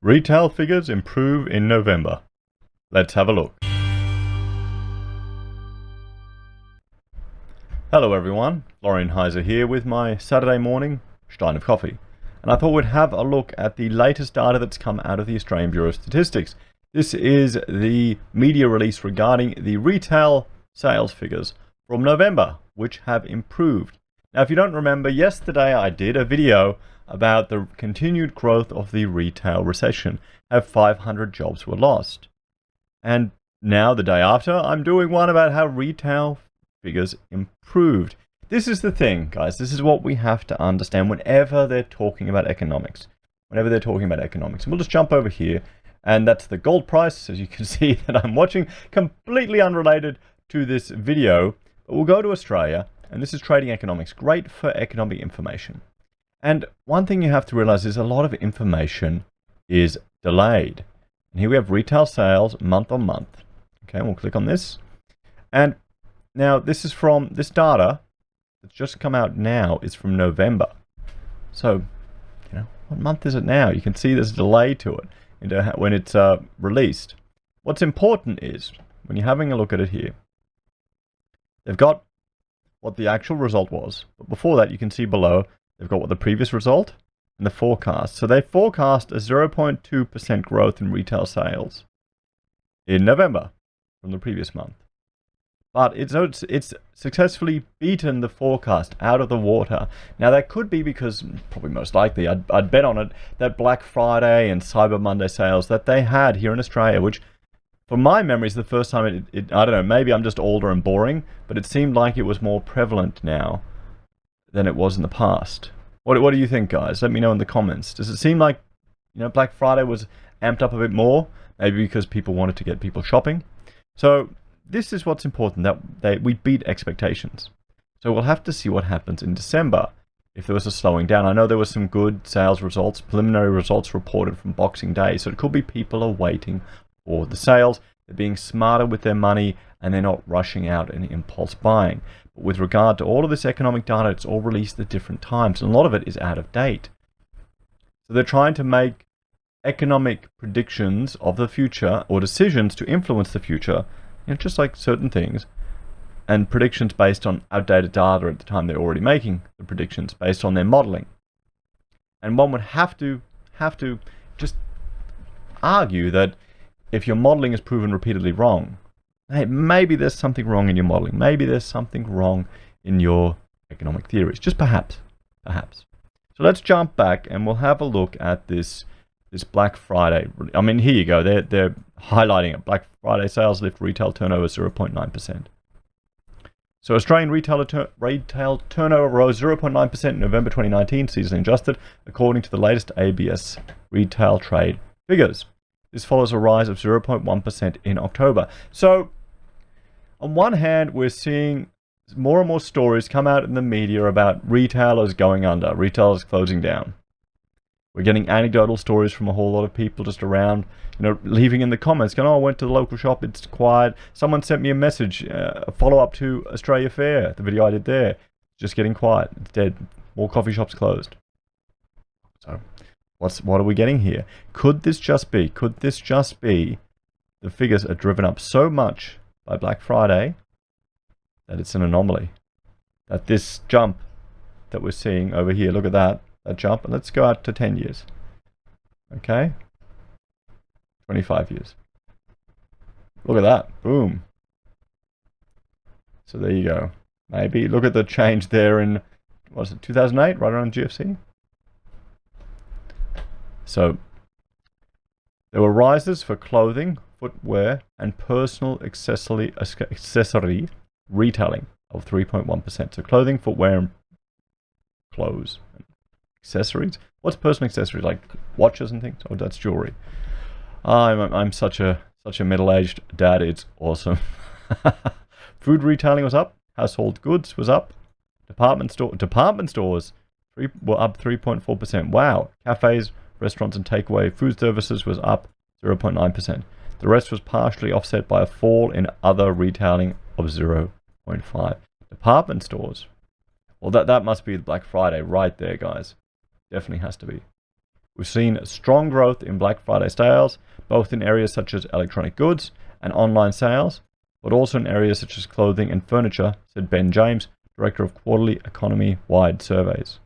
Retail figures improve in November. Let's have a look. Hello everyone, Lauren Heise here with my Saturday morning stein of coffee. And I thought we'd have a look at the latest data that's come out of the Australian Bureau of Statistics. This is the media release regarding the retail sales figures from November, which have improved. Now, if you don't remember, yesterday I did a video about the continued growth of the retail recession. How 500 jobs were lost. And now, the day after, I'm doing one about how retail figures improved. This is the thing, guys. This is what we have to understand whenever they're talking about economics. And we'll just jump over here. And that's the gold price, as you can see that I'm watching, completely unrelated to this video. But we'll go to Australia, and this is trading economics. Great for economic information. And one thing you have to realize is a lot of information is delayed. And here we have retail sales month on month. Okay, we'll click on this. And now this is from this data that's just come out now is from November. So, what month is it now? You can see there's a delay to it when it's released. What's important is when you're having a look at it here, they've got what the actual result was. But before that, you can see below, they've got what the previous result and the forecast. So they forecast a 0.2% growth in retail sales in November from the previous month. But it's successfully beaten the forecast out of the water. Now that could be because, probably most likely, I'd bet on it, that Black Friday and Cyber Monday sales that they had here in Australia, which for my memory is the first time I don't know, maybe I'm just older and boring, but it seemed like it was more prevalent now than it was in the past. What do you think, guys? Let me know in the comments. Does it seem like Black Friday was amped up a bit more? Maybe because people wanted to get people shopping. So this is what's important, that we beat expectations. So we'll have to see what happens in December if there was a slowing down. I know there were some good sales results, preliminary results reported from Boxing Day. So it could be people are waiting for the sales. They're being smarter with their money and they're not rushing out and impulse buying. But with regard to all of this economic data, it's all released at different times, and a lot of it is out of date. So they're trying to make economic predictions of the future or decisions to influence the future, just like certain things, and predictions based on outdated data at the time they're already making the predictions based on their modeling. And one would have to just argue that if your modeling is proven repeatedly wrong, hey, maybe there's something wrong in your modeling. Maybe there's something wrong in your economic theories. Just perhaps. So let's jump back and we'll have a look at this Black Friday. I mean, here you go. They're highlighting it. Black Friday sales lift retail turnover 0.9%. So Australian retail turnover rose 0.9% in November 2019, seasonally adjusted, according to the latest ABS retail trade figures. This follows a rise of 0.1% in October. So, on one hand, we're seeing more and more stories come out in the media about retailers going under, retailers closing down. We're getting anecdotal stories from a whole lot of people just around, leaving in the comments, going, I went to the local shop, it's quiet. Someone sent me a message, a follow-up to Australia Fair, the video I did there. Just getting quiet, it's dead. More coffee shops closed. So, what are we getting here? Could this just be the figures are driven up so much by Black Friday that it's an anomaly? That this jump that we're seeing over here, look at that jump, and let's go out to 10 years. Okay? 25 years. Look at that. Boom. So there you go. Maybe look at the change there in, 2008, right around GFC? So there were rises for clothing, footwear, and personal accessory retailing of 3.1%. So clothing, footwear, and clothes. Accessories? What's personal accessories? Like watches and things? Oh, that's jewelry. I'm such a middle-aged dad. It's awesome. Food retailing was up. Household goods was up. Department stores were up 3.4%. Wow. Cafes, restaurants and takeaway food services was up 0.9%. The rest was partially offset by a fall in other retailing of 0.5%. Department stores. Well, that must be Black Friday right there, guys. Definitely has to be. We've seen strong growth in Black Friday sales, both in areas such as electronic goods and online sales, but also in areas such as clothing and furniture, said Ben James, director of quarterly economy-wide surveys.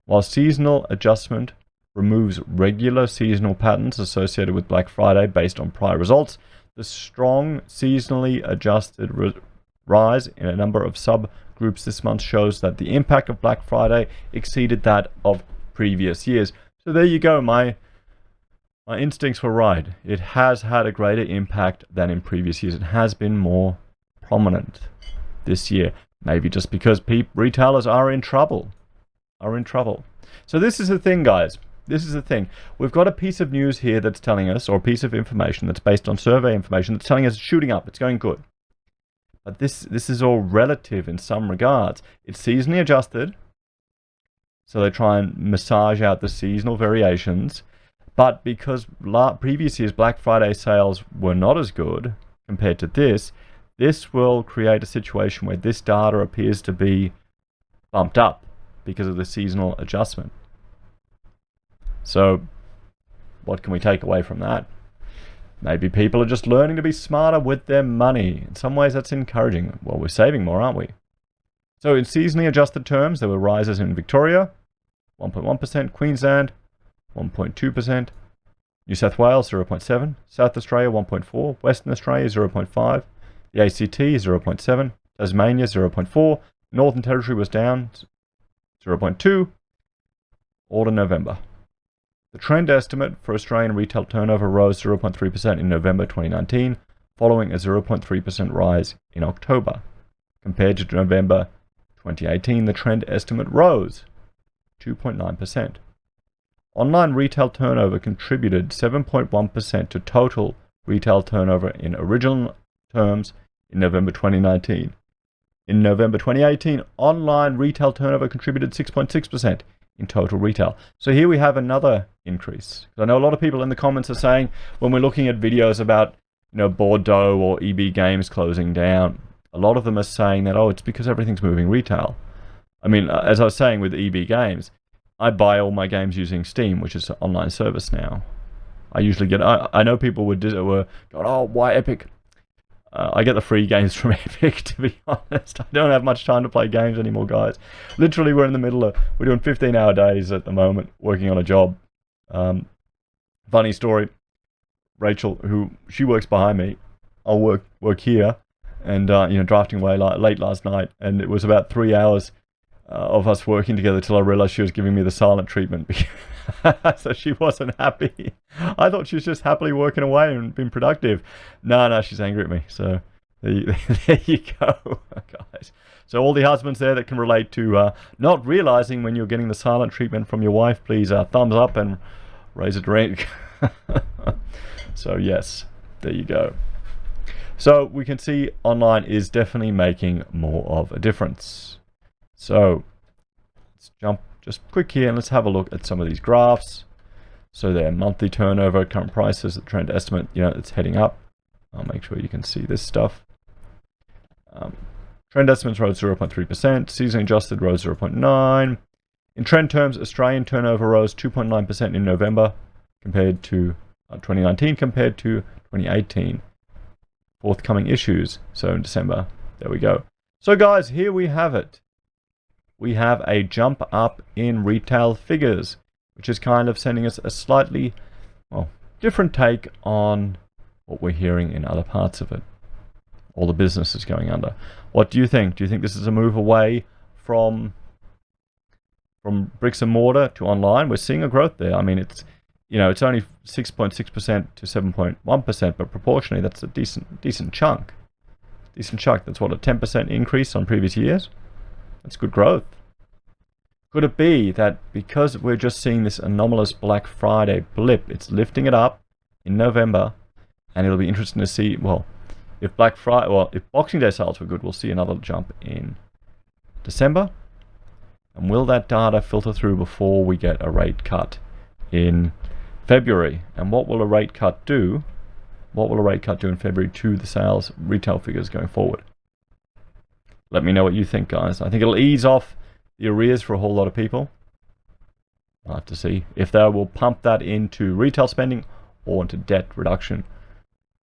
While seasonal adjustment removes regular seasonal patterns associated with Black Friday based on prior results, the strong seasonally adjusted rise in a number of subgroups this month shows that the impact of Black Friday exceeded that of previous years. So there you go, my instincts were right. It has had a greater impact than in previous years. It has been more prominent this year. Maybe just because retailers are in trouble. So this is the thing, guys. This is the thing. We've got a piece of news here that's telling us, or a piece of information that's based on survey information that's telling us it's shooting up, it's going good. But this is all relative in some regards. It's seasonally adjusted, so they try and massage out the seasonal variations. But because previous year's Black Friday sales were not as good compared to this will create a situation where this data appears to be bumped up because of the seasonal adjustment. So what can we take away from that? Maybe people are just learning to be smarter with their money. In some ways that's encouraging. Well, we're saving more, aren't we? So in seasonally adjusted terms, there were rises in Victoria, 1.1%, Queensland, 1.2%, New South Wales, 0.7%, South Australia, 1.4%, Western Australia, 0.5%, the ACT, 0.7%, Tasmania, 0.4%, Northern Territory was down, 0.2%, all in November. The trend estimate for Australian retail turnover rose 0.3% in November 2019, following a 0.3% rise in October. Compared to November 2018, the trend estimate rose 2.9%. Online retail turnover contributed 7.1% to total retail turnover in original terms in November 2019. In November 2018, online retail turnover contributed 6.6% in total retail. So here we have another increase. I know a lot of people in the comments are saying, when we're looking at videos about, Bordeaux or EB Games closing down, a lot of them are saying that, it's because everything's moving retail. I mean, as I was saying with EB Games, I buy all my games using Steam, which is an online service now. I usually get, I know people were going, why Epic? I get the free games from Epic, to be honest. I don't have much time to play games anymore, guys. Literally, we're doing 15-hour days at the moment, working on a job. Funny story, Rachel, she works behind me, I'll work here, and drafting away late last night, and it was about 3 hours of us working together till I realized she was giving me the silent treatment. So she wasn't happy. I thought she was just happily working away and being productive. No, she's angry at me. So there you go, guys. So all the husbands there that can relate to not realizing when you're getting the silent treatment from your wife, please thumbs up and raise a drink. So yes, there you go. So we can see online is definitely making more of a difference. So let's jump just quick here and let's have a look at some of these graphs. So their monthly turnover, current prices, the trend estimate, it's heading up. I'll make sure you can see this stuff. Trend estimates rose 0.3%, seasonally adjusted rose 0.9%. In trend terms, Australian turnover rose 2.9% in November compared to 2019 compared to 2018. Forthcoming issues, so in December, there we go. So guys, here we have it. We have a jump up in retail figures, which is kind of sending us a slightly, different take on what we're hearing in other parts of it. All the businesses going under. What do you think? Do you think this is a move away from bricks and mortar to online? We're seeing a growth there. I mean, it's only 6.6% to 7.1%, but proportionally, that's a decent chunk. That's what, a 10% increase on previous years? That's good growth. Could it be that because we're just seeing this anomalous Black Friday blip, it's lifting it up in November, and it'll be interesting to see, if if Boxing Day sales were good, we'll see another jump in December. And will that data filter through before we get a rate cut in February? And what will a rate cut do? What will a rate cut do in February to the sales retail figures going forward? Let me know what you think, guys. I think it'll ease off the arrears for a whole lot of people. I'll have to see if they will pump that into retail spending or into debt reduction.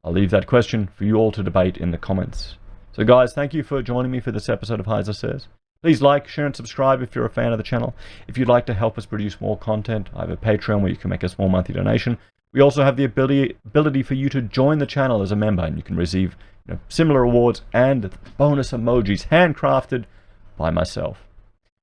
I'll leave that question for you all to debate in the comments. So guys, thank you for joining me for this episode of HeiseSays. Please like, share, and subscribe if you're a fan of the channel. If you'd like to help us produce more content, I have a Patreon where you can make a small monthly donation. We also have the ability for you to join the channel as a member, and you can receive similar rewards and bonus emojis handcrafted by myself.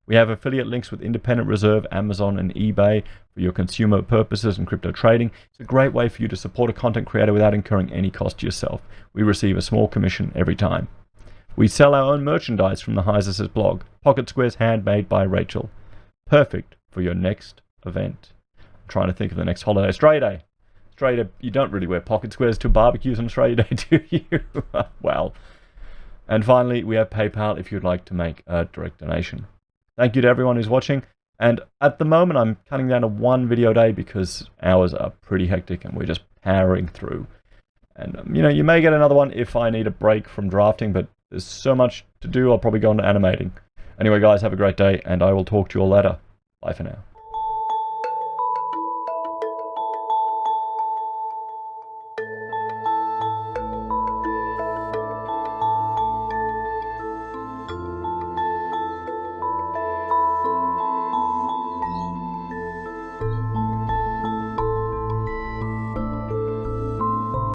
We have affiliate links with Independent Reserve, Amazon, and eBay for your consumer purposes and crypto trading. It's a great way for you to support a content creator without incurring any cost to yourself. We receive a small commission every time. We sell our own merchandise from the HeiseSays blog, pocket squares handmade by Rachel. Perfect for your next event. I'm trying to think of the next holiday. Australia Day. Australia Day, you don't really wear pocket squares to barbecues on Australia Day, do you? Well. And finally, we have PayPal if you'd like to make a direct donation. Thank you to everyone who's watching. And at the moment, I'm cutting down to one video a day because hours are pretty hectic and we're just powering through. And, you may get another one if I need a break from drafting, but there's so much to do, I'll probably go into animating. Anyway, guys, have a great day, and I will talk to you all later. Bye for now.